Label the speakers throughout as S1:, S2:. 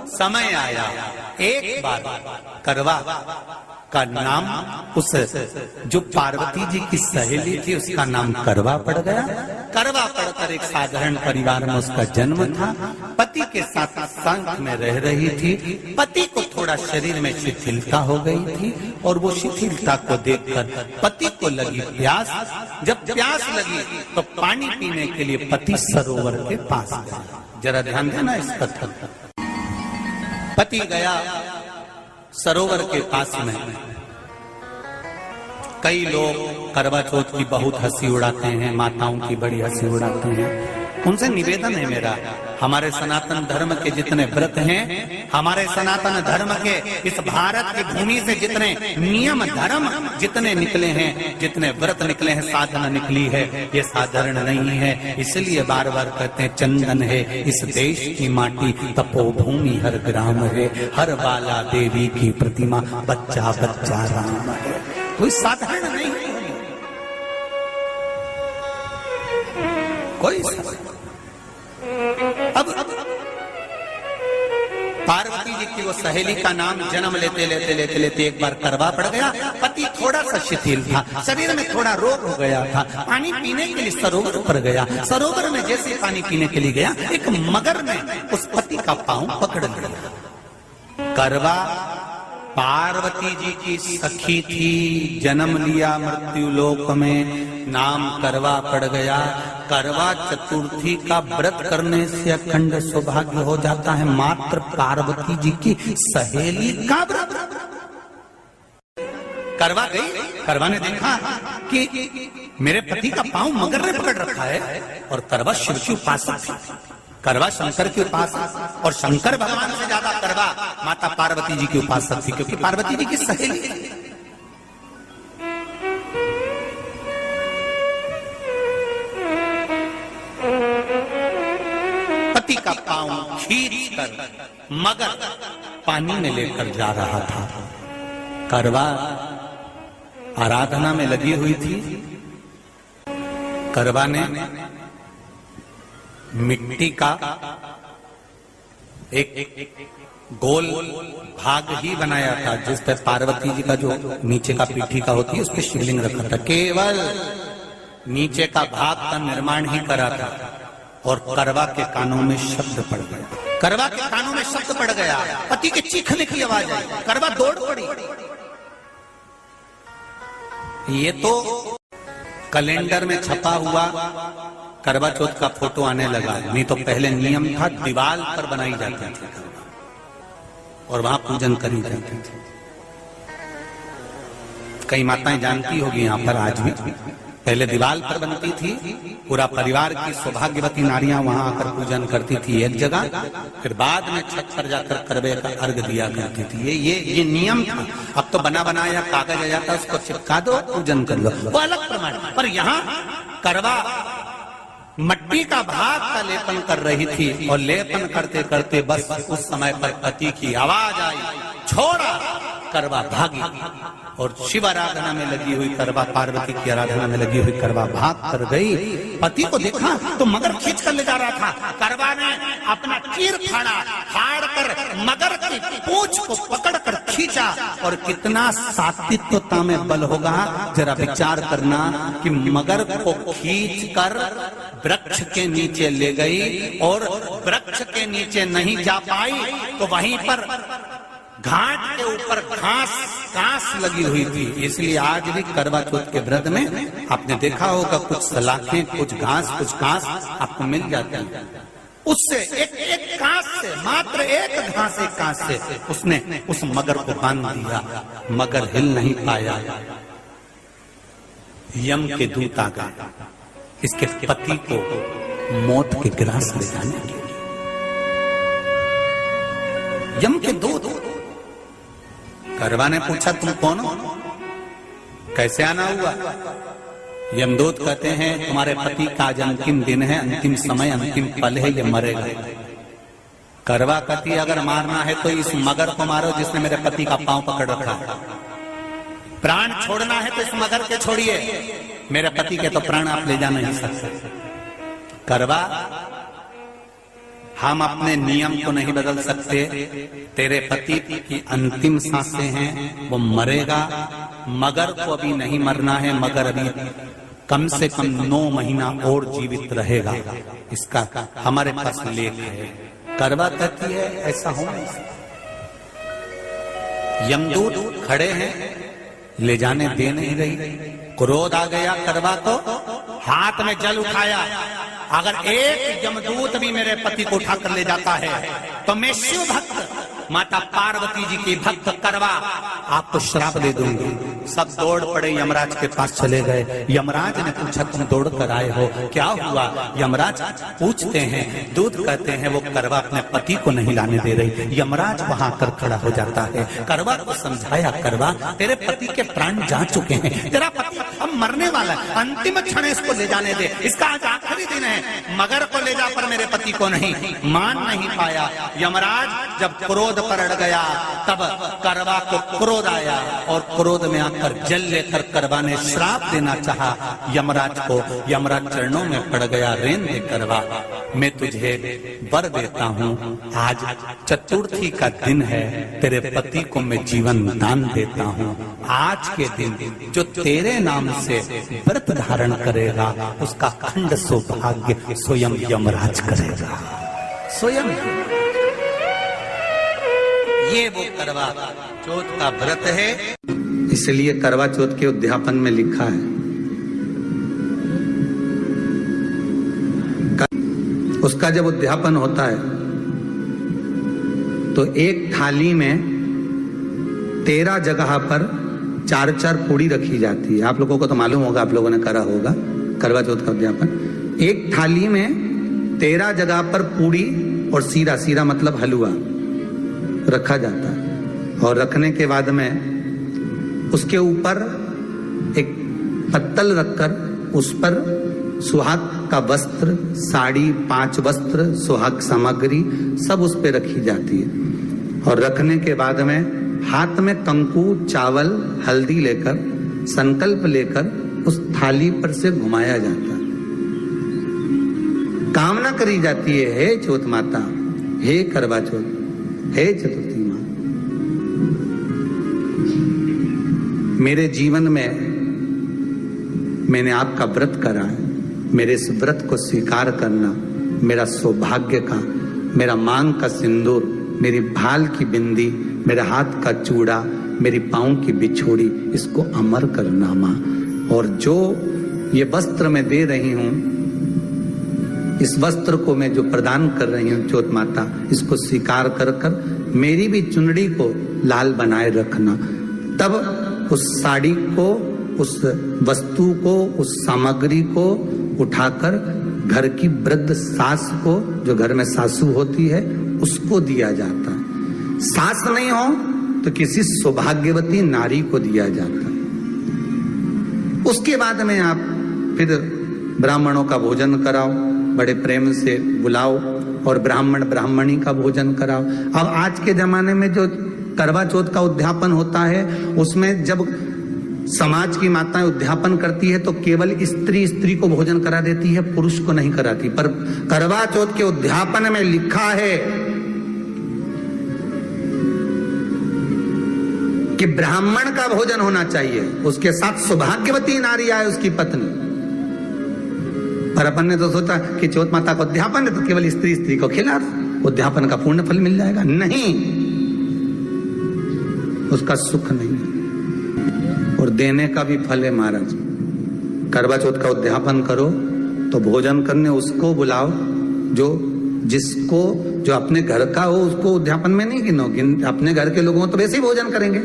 S1: समय आया, एक बार करवा का नाम उस जो पार्वती जी की सहेली थी उसका नाम करवा पड़ गया। करवा पड़कर एक साधारण परिवार में उसका जन्म था। पति के साथ संग में रह रही थी। पति को थोड़ा शरीर में शिथिलता हो गई थी और वो शिथिलता को देखकर पति को लगी प्यास। जब प्यास लगी तो पानी पीने के लिए पति सरोवर के पास गया। जरा ध्यान देना इस कथन। पति गया सरोवर के पास में। कई लोग करवा चौथ की बहुत हंसी उड़ाते हैं, माताओं की बड़ी हंसी उड़ाते हैं। उनसे निवेदन है मेरा, हमारे सनातन धर्म के जितने व्रत हैं, हमारे सनातन धर्म के इस भारत की भूमि से जितने नियम धर्म जितने निकले हैं, जितने व्रत निकले हैं, साधना निकली है, ये साधारण नहीं है। इसलिए बार बार कहते हैं चंदन है इस देश की माटी, तपोभूमि हर ग्राम है, हर बाला देवी की प्रतिमा, बच्चा बच्चा राम है। कोई साधारण नहीं है, कोई अब पार्वती जी की वो सहेली का नाम जन्म लेते लेते लेते लेते एक बार करवा पड़ गया। पति थोड़ा सा शिथिल था, शरीर में थोड़ा रोग हो गया था। पानी पीने के लिए सरोवर पर गया। सरोवर में जैसे पानी पीने के लिए गया, एक मगर ने उस पति का पांव पकड़ लिया। करवा पार्वती जी की सखी थी, जन्म लिया मृत्यु लोक में, नाम करवा पड़ गया। करवा चतुर्थी का व्रत करने से अखंड सौभाग्य हो जाता है। मात्र पार्वती जी की सहेली का व्रत। करवा गई, करवा ने देखा कि मेरे पति का पांव मगर ने पकड़ रखा है और करवा शिव की उपासक थी। करवा शंकर के उपासक और शंकर भगवान से ज्यादा करवा माता पार्वती जी की उपासक थी, क्योंकि पार्वती जी की सहेली थी। पति का पांव खींचकर मगर पानी में लेकर जा रहा था। करवा आराधना में लगी हुई थी। करवा ने मिट्टी का एक गोल भाग ही बनाया था, जिस पर पार्वती जी का जो नीचे का पीठी का होती है उस पर शिवलिंग रखा था। केवल नीचे का भाग का निर्माण ही करा था और करवा के कानों में शब्द पड़ गया। करवा के कानों में शब्द पड़ गया, पति के चीखने की आवाज आई। करवा दौड़ पड़ी। ये तो कैलेंडर में छपा हुआ करवा चौथ का फोटो आने लगा, नहीं तो पहले नियम था दीवार पर बनाई जाती थी और वहां पूजन करी जाती थी। कई माताएं जानती होगी यहाँ पर आज भी, पहले दीवार पर बनती थी, पूरा परिवार की सौभाग्यवती नारियां वहां आकर पूजन करती थी एक जगह, फिर बाद में छत पर जाकर करवे का अर्घ दिया करती थी। ये नियम था। अब तो बना बनाया कागज आ जाता, उसको चिपका दो, पूजन कर लो, वो अलग प्रमाण। पर यहाँ करवा मट्टी का भाग का लेपन कर रही थी और लेपन करते करते बस उस समय पर पति की आवाज आई, छोड़ा। करवा भागी और शिव आराधना में लगी हुई करवा, पार्वती की आराधना में लगी हुई करवा भाग कर गई। पति को देखा तो मगर खींच कर ले जा रहा था। करवा ने अपना चीर फाड़ कर मगर की पूंछ को पकड़कर खींचा। और कितना सात्विकता में बल होगा, जरा विचार करना कि मगर को खींच कर वृक्ष के नीचे ले गई और वृक्ष के नीचे नहीं जा पाई तो वहीं पर घाट के ऊपर घास लगी हुई थी। इसलिए आज भी करवा चौथ के व्रत में आपने देखा होगा कुछ सलाखें, कुछ घास आपको मिल जाती है। उससे एक घास से, मात्र एक घास, एक घास से उसने उस मगर को बांध दिया। मगर हिल नहीं पाया। यम के दूत आ गए इसके पति को मौत के ग्रास ले जाने के लिए। यम के दूत। करवा ने पूछा तुम कौन हो, कैसे आना हुआ? यमदूत कहते हैं तुम्हारे पति का आज अंतिम दिन है, अंतिम समय, अंतिम पल है, ये मरेगा। करवा कहती अगर मारना है तो इस मगर को मारो जिसने मेरे पति का पांव पकड़ रखा। प्राण छोड़ना है तो इस मगर के छोड़िए, मेरे पति के तो प्राण आप ले जा नहीं सकते। करवा हम अपने नियम को नहीं बदल सकते। तेरे पति की अंतिम सांसें हैं, वो मरेगा। मगर को अभी नहीं मरना है, मगर अभी कम से कम 9 महीना और जीवित रहेगा। इसका हमारे पास लेख है। करवा कहती है ऐसा हो नहीं सकता। यमदूत खड़े हैं, ले जाने दे नहीं रही। क्रोध आ गया करवा को, हाथ में जल उठाया। अगर एक यमदूत भी मेरे पति को उठाकर ले जाता है तो मैं शिव भक्त माता पार्वती जी की भक्त करवा आपको श्राप दे दूंगी। सब दौड़ पड़े, यमराज के पास चले गए। यमराज ने पूछा तुम दौड़ कर आए हो, क्या हुआ? यमराज पूछते हैं, दूत कहते हैं वो करवा अपने पति को नहीं लाने दे रही। यमराज वहां कर खड़ा हो जाता है। करवा को समझाया, करवा तेरे पति के प्राण जा चुके हैं, तेरा पति अब मरने वाला है, अंतिम क्षण इसको ले जाने दे, इसका आज आखिरी दिन है। मगर को ले जा पर मेरे पति को नहीं। मान नहीं पाया। यमराज जब क्रोध पर अड़ गया तब करवा को क्रोध आया और क्रोध में आकर जल लेकर करवा ने श्राप देना चाहा यमराज को। यमराज चरणों में पड़ गया, रेन दे करवा, मैं तुझे वर देता हूँ। आज चतुर्थी का दिन है, तेरे पति को मैं जीवन दान देता हूँ। आज के दिन जो तेरे नाम से व्रत धारण करेगा उसका खंड सौभाग्य स्वयं यमराज करेगा। स्वयं ये वो करवा चौथ का व्रत है। इसलिए करवा चौथ के उद्यापन में लिखा है, उसका जब उद्यापन होता है तो एक थाली में 13 जगह पर 4-4 पूड़ी रखी जाती है। आप लोगों को तो मालूम होगा, आप लोगों ने करा होगा करवा चौथ का उद्यापन। एक थाली में 13 जगह पर पूड़ी और सीरा, सीरा मतलब हलवा रखा जाता है। और रखने के बाद में उसके ऊपर एक पत्तल रखकर उस पर सुहाग का वस्त्र, साड़ी, 5 वस्त्र, सुहाग सामग्री सब उस पे रखी जाती है। और रखने के बाद में हाथ में कंकु, चावल, हल्दी लेकर संकल्प लेकर उस थाली पर से घुमाया जाता है। कामना करी जाती है, हे चौथ माता, हे करवा चौथ, हे चतुर्थी मां, मेरे जीवन में मैंने आपका व्रत करा है, मेरे इस व्रत को स्वीकार करना, मेरा सौभाग्य का, मेरा मांग का सिंदूर, मेरी भाल की बिंदी, मेरे हाथ का चूड़ा, मेरी पाँव की बिछोड़ी, इसको अमर करना मां। और जो ये वस्त्र मैं दे रही हूं, इस वस्त्र को मैं जो प्रदान कर रही हूँ चौथ माता, इसको स्वीकार कर कर मेरी भी चुनड़ी को लाल बनाए रखना। तब उस साड़ी को, उस वस्तु को, उस सामग्री को उठाकर घर की वृद्ध सास को, जो घर में सासू होती है, उसको दिया जाता है। सास नहीं हो तो किसी सौभाग्यवती नारी को दिया जाता है। उसके बाद में आप फिर ब्राह्मणों का भोजन कराओ, बड़े प्रेम से बुलाओ और ब्राह्मण ब्राह्मणी का भोजन कराओ। अब आज के जमाने में जो करवा चौथ का उद्यापन होता है, उसमें जब समाज की माताएं उद्यापन करती है तो केवल स्त्री को भोजन करा देती है, पुरुष को नहीं कराती। पर करवा चौथ के उद्यापन में लिखा है कि ब्राह्मण का भोजन होना चाहिए, उसके साथ सौभाग्यवती नारी आए, उसकी पत्नी। पर अपन ने तो सोचा कि चौथ माता का उद्यापन है तो केवल स्त्री को खिला दो, उद्यापन का पूर्ण फल मिल जाएगा। नहीं, उसका सुख नहीं और देने का भी फल है महाराज। करवा चौथ का उद्यापन करो तो भोजन करने उसको बुलाओ जो अपने घर का हो, उसको उद्यापन में नहीं गिनो। अपने घर के लोगों तो वैसे ही भोजन करेंगे,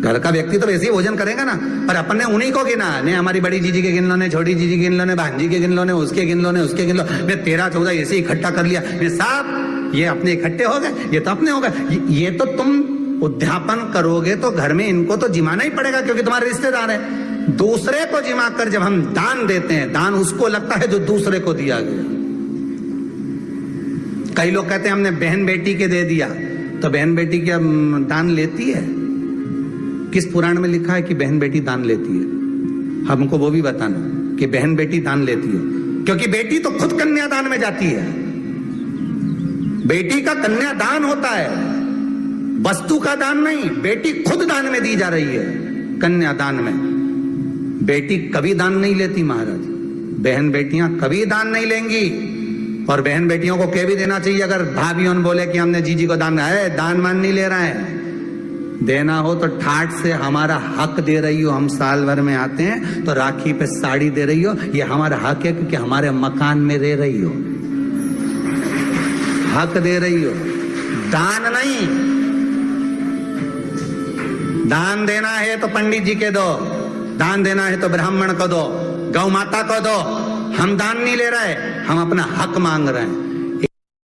S1: घर का व्यक्ति तो वैसे ही भोजन करेगा ना। पर अपन ने उन्हीं को गिना, ने हमारी बड़ी जीजी के गिन लो, ने छोटी जीजी के गिन लो, ने भांजी के गिन लो, ने उसके गिन लो, ने उसके गिन लो, ने 13-14 ऐसे इकट्ठा कर लिया। ये सब ये अपने इकट्ठे हो गए, ये तो अपने हो गए। ये तो तुम उद्यापन करोगे तो घर में इनको तो जिमाना ही पड़ेगा क्योंकि तुम्हारे रिश्तेदार है। दूसरे को जिमा कर जब हम दान देते हैं, दान उसको लगता है जो दूसरे को दिया गया। कई लोग कहते हैं हमने बहन बेटी के दे दिया, तो बहन बेटी क्या दान लेती है? किस पुराण में लिखा है कि बहन बेटी दान लेती है? हमको वो भी बताना कि बहन बेटी दान लेती है, क्योंकि बेटी तो खुद कन्यादान में जाती है।
S2: बेटी का कन्यादान होता है, वस्तु का दान नहीं। बेटी खुद दान में दी जा रही है, कन्यादान में। बेटी कभी दान नहीं लेती महाराज, बहन बेटियां कभी दान नहीं लेंगी। और बहन बेटियों को कह भी देना चाहिए, अगर भाभियों बोले कि हमने जीजी को दान है, दान मान नहीं ले रहे हैं, देना हो तो ठाट से हमारा हक दे रही हो। हम साल भर में आते हैं तो राखी पे साड़ी दे रही हो, ये हमारा हक है, क्योंकि हमारे मकान में रह रही हो, हक दे रही हो, दान नहीं। दान देना है तो पंडित जी के दो, दान देना है तो ब्राह्मण को दो, गौ माता को दो। हम दान नहीं ले रहे, हम अपना हक मांग रहे हैं।